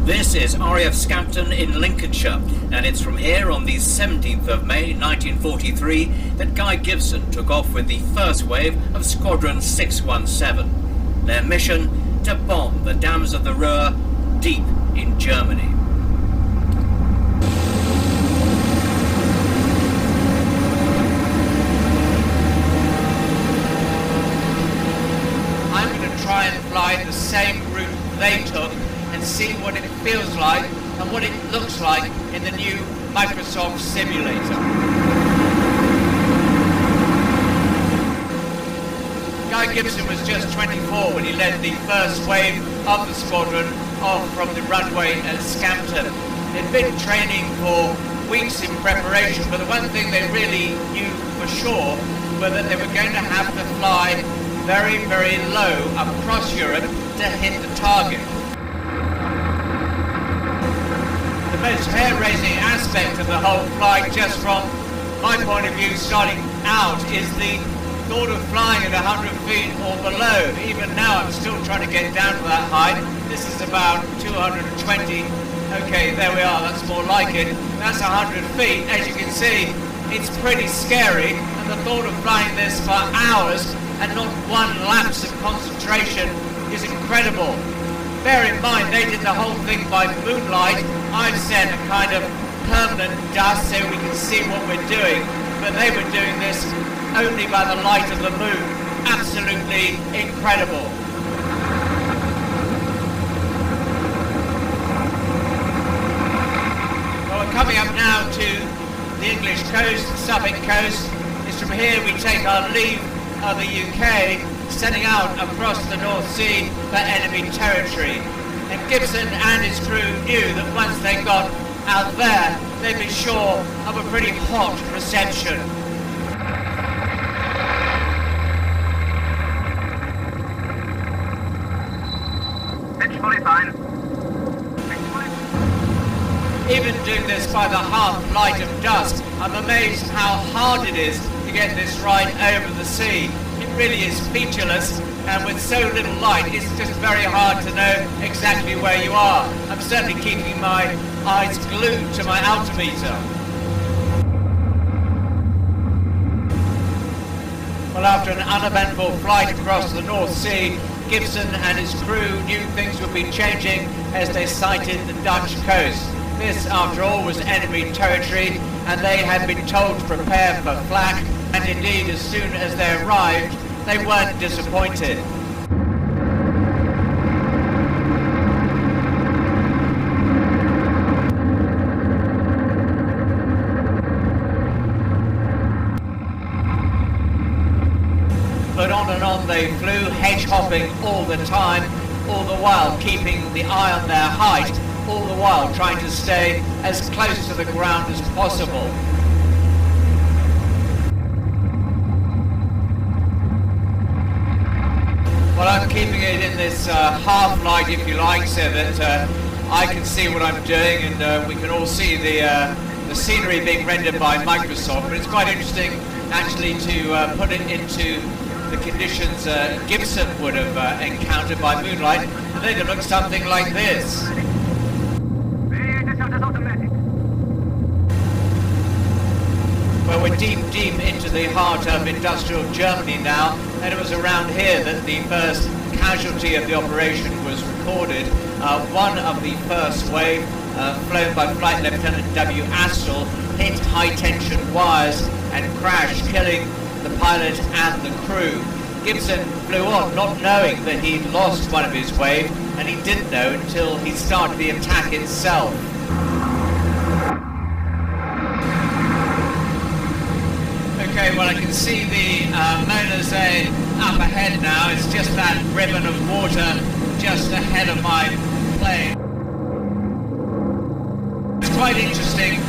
This is RAF Scampton in Lincolnshire, and it's from here on the 17th of May 1943 that Guy Gibson took off with the first wave of Squadron 617. Their mission, to bomb the dams of the Ruhr deep in Germany. I'm going to try and fly the same route they took and see what it feels like and what it looks like in the new Microsoft simulator. Guy Gibson was just 24 when he led the first wave of the squadron off from the runway at Scampton. They'd been training for weeks in preparation, but the one thing they really knew for sure was that they were going to have to fly very, very low across Europe to hit the target. The most hair-raising aspect of the whole flight, just from my point of view starting out, is the thought of flying at 100 feet or below. Even now I'm still trying to get down to that height. This is about 220. Okay, there we are, that's more like it. That's 100 feet. As you can see, it's pretty scary, and the thought of flying this for hours and not one lapse of concentration is incredible. Bear in mind, they did the whole thing by moonlight. I've set a kind of permanent dust so we can see what we're doing, but they were doing this only by the light of the moon. Absolutely incredible. Well, we're coming up now to the English coast, Suffolk coast. It's from here we take our leave of the UK, setting out across the North Sea for enemy territory. And Gibson and his crew knew that once they got out there, they'd be sure of a pretty hot reception. Pitch fully fine. Even doing this by the half light of dusk, I'm amazed how hard it is to get this ride over the sea. It really is featureless, and with so little light, it's just very hard to know exactly where you are. I'm certainly keeping my eyes glued to my altimeter. Well, after an uneventful flight across the North Sea, Gibson and his crew knew things would be changing as they sighted the Dutch coast. This, after all, was enemy territory, and they had been told to prepare for flak, and indeed, as soon as they arrived, they weren't disappointed. But on and on they flew, hedge-hopping all the time, all the while keeping the eye on their height, all the while trying to stay as close to the ground as possible. Well, I'm keeping it in this half light, if you like, so that I can see what I'm doing, and we can all see the scenery being rendered by Microsoft. But it's quite interesting, actually, to put it into the conditions Gibson would have encountered by moonlight, and they'd have looked something like this. Well, we're deep into the heart of industrial Germany now, and it was around here that the first casualty of the operation was recorded. One of the first wave, flown by Flight Lieutenant W. Astle, hit high-tension wires and crashed, killing the pilot and the crew. Gibson flew on, not knowing that he'd lost one of his wave, and he didn't know until he started the attack itself. Okay, well, I can see the Mohne and Eder up ahead now. It's just that ribbon of water just ahead of my plane. It's quite interesting.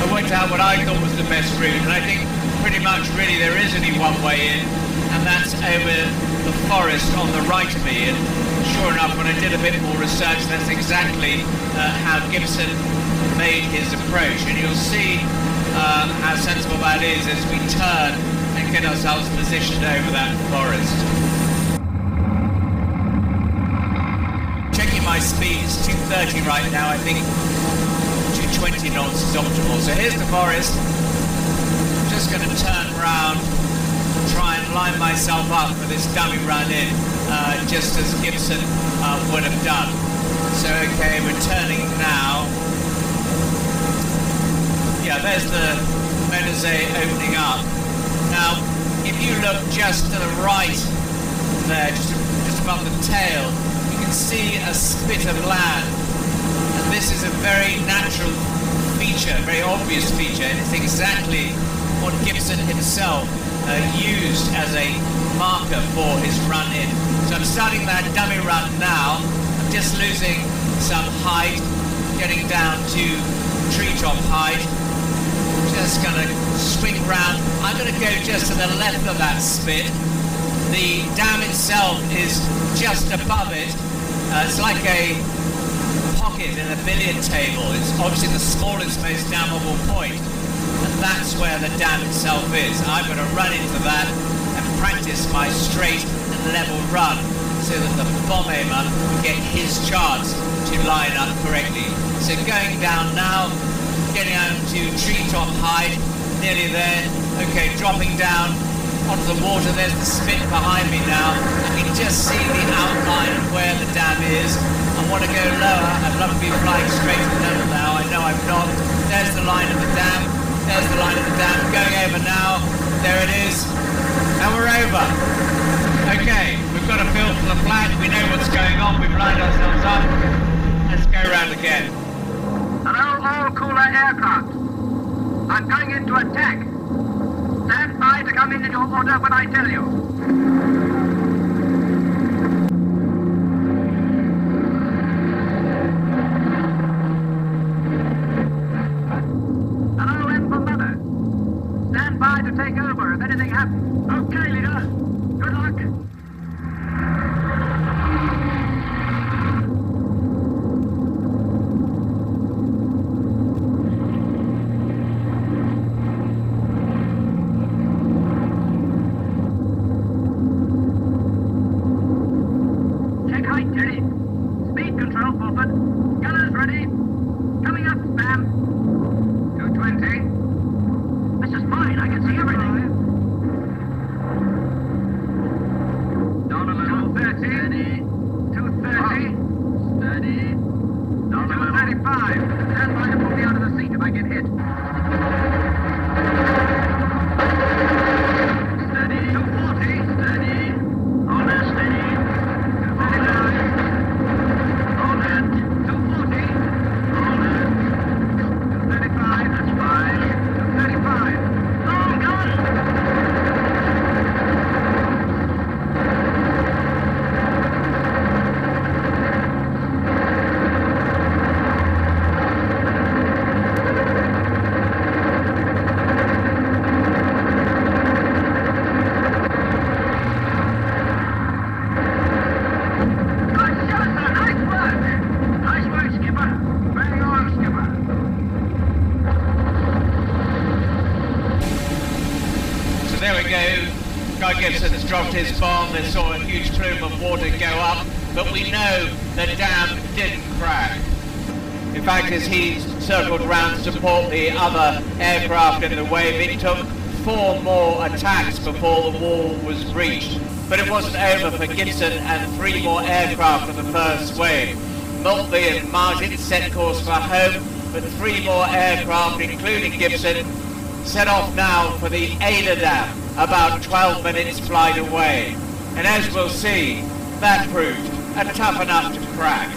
I worked out what I thought was the best route, and I think pretty much really there is only one way in, and that's over the forest on the right of me. And sure enough, when I did a bit more research, that's exactly how Gibson made his approach, and you'll see how sensible that is as we turn and get ourselves positioned over that forest. Checking my my speed is 230 right now. I think 220 knots is optimal. So here's the forest. I'm just going to turn around, try and line myself up for this dummy run in, just as Gibson would have done. So okay, we're turning now. Yeah, there's the Menazee opening up. Now, if you look just to the right there, just above the tail, you can see a spit of land. And this is a very natural feature, very obvious feature, and it's exactly what Gibson himself used as a marker for his run in. So I'm starting that dummy run now. I'm just losing some height, getting down to treetop height. Just going to swing round. I'm going to go just to the left of that spit. The dam itself is just above it. It's like a pocket in a billiard table. It's obviously the smallest, most dammable point. And that's where the dam itself is. I'm going to run into that and practice my straight and level run so that the bomb aimer can get his chance to line up correctly. So going down now, getting out to treetop height, nearly there. Okay, dropping down onto the water. There's the spit behind me now. I can just see the outline of where the dam is. I want to go lower. I'd love to be flying straight to the level now. I know I'm not. There's the line of the dam. There's the line of the dam. Going over now. There it is. And we're over. Okay, we've got a feel for the flag. We know what's going on. We've lined ourselves up. Let's go round again. Hello, all cooler aircraft. I'm going into attack. Stand by to come into your order when I tell you. Hello, M for Mother. Stand by to take over if anything happens. Okay, leader. Good luck. Gibson's dropped his bomb. They saw a huge plume of water go up, but we know the dam didn't crack. In fact, as he circled round to support the other aircraft in the wave, it took 4 more attacks before the wall was breached. But it wasn't over for Gibson and 3 more aircraft from the first wave. Maltby and Martin set course for home, but 3 more aircraft, including Gibson, set off now for the Eder Dam, about 12 minutes flight away. And as we'll see, that proved tough enough to crack.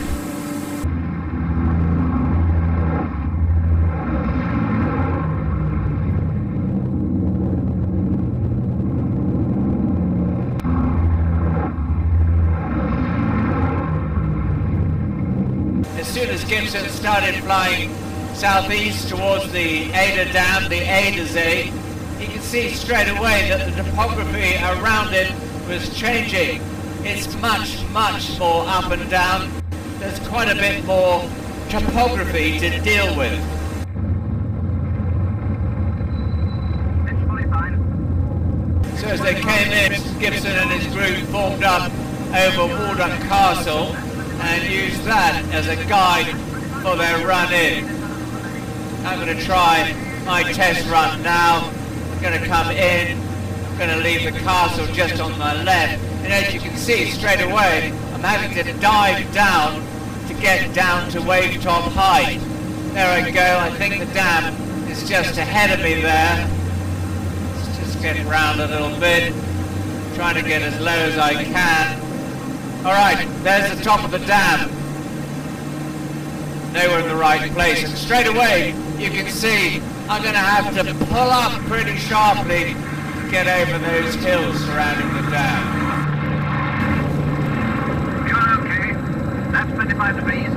As soon as Gibson started flying southeast towards the Eder Dam, the Edersee, you can see straight away that the topography around it was changing. It's much, much more up and down. There's quite a bit more topography to deal with. It's fully fine. So as they came in, Gibson and his group formed up over Waldock Castle. and use that as a guide for their run in. I'm going to try my test run now. I'm going to come in, I'm going to leave the castle just on my left, and as you can see straight away, I'm having to dive down to get down to wave top height. There I go, I think the dam is just ahead of me there. Let's just get round a little bit, trying to get as low as I can. Alright, there's the top of the dam. Nowhere in the right place, and straight away you can see I'm going to have to pull up pretty sharply to get over those hills surrounding the dam. You're okay. That's 25 degrees.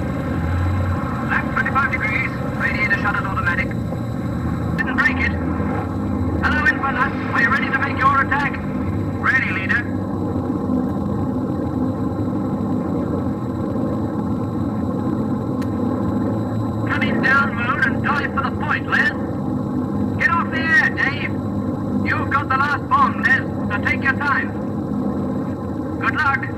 That's 25 degrees. Radiator shutters automatic. Didn't break it. Hello, Infernus. Are you ready to make your attack? Ready, leader. Coming down, Moon, and dive for the point, Les. Get off the air, Dave. You've got the last bomb, Les, so take your time. Good luck.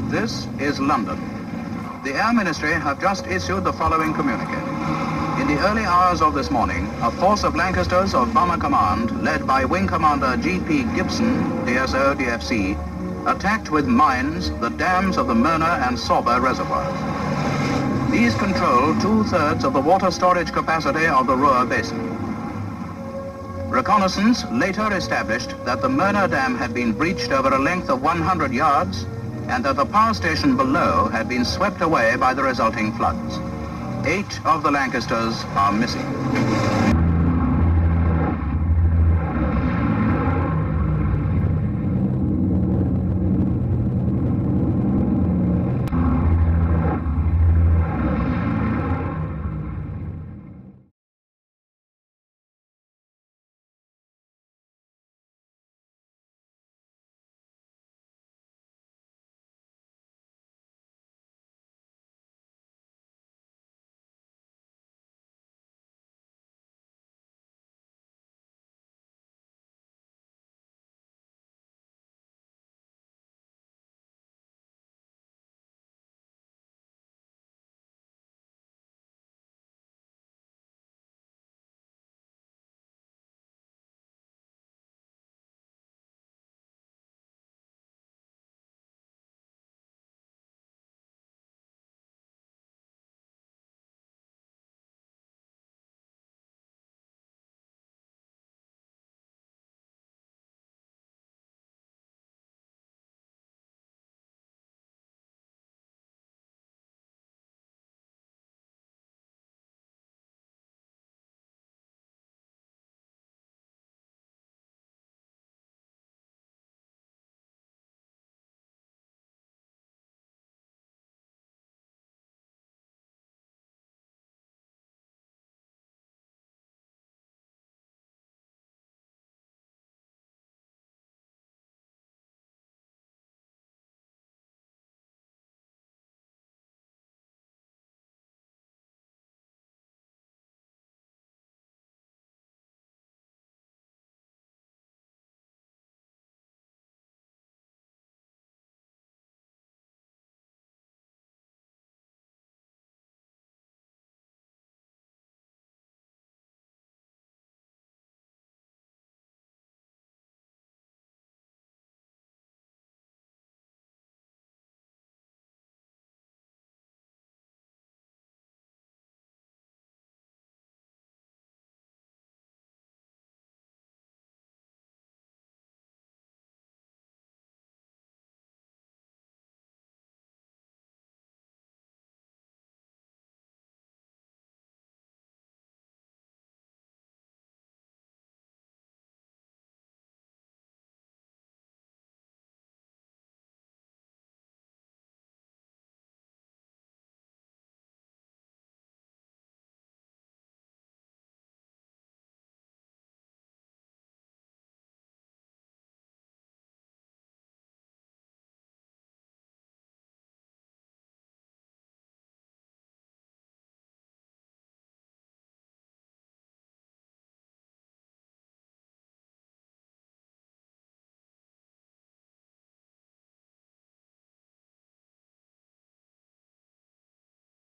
This is London. The Air Ministry have just issued the following communique. In the early hours of this morning, a force of Lancasters of Bomber Command, led by Wing Commander G.P. Gibson, DSO, DFC, attacked with mines the dams of the Mohne and Eder reservoirs. These control 2/3 of the water storage capacity of the Ruhr Basin. Reconnaissance later established that the Mohne Dam had been breached over a length of 100 yards and that the power station below had been swept away by the resulting floods. 8 of the Lancasters are missing.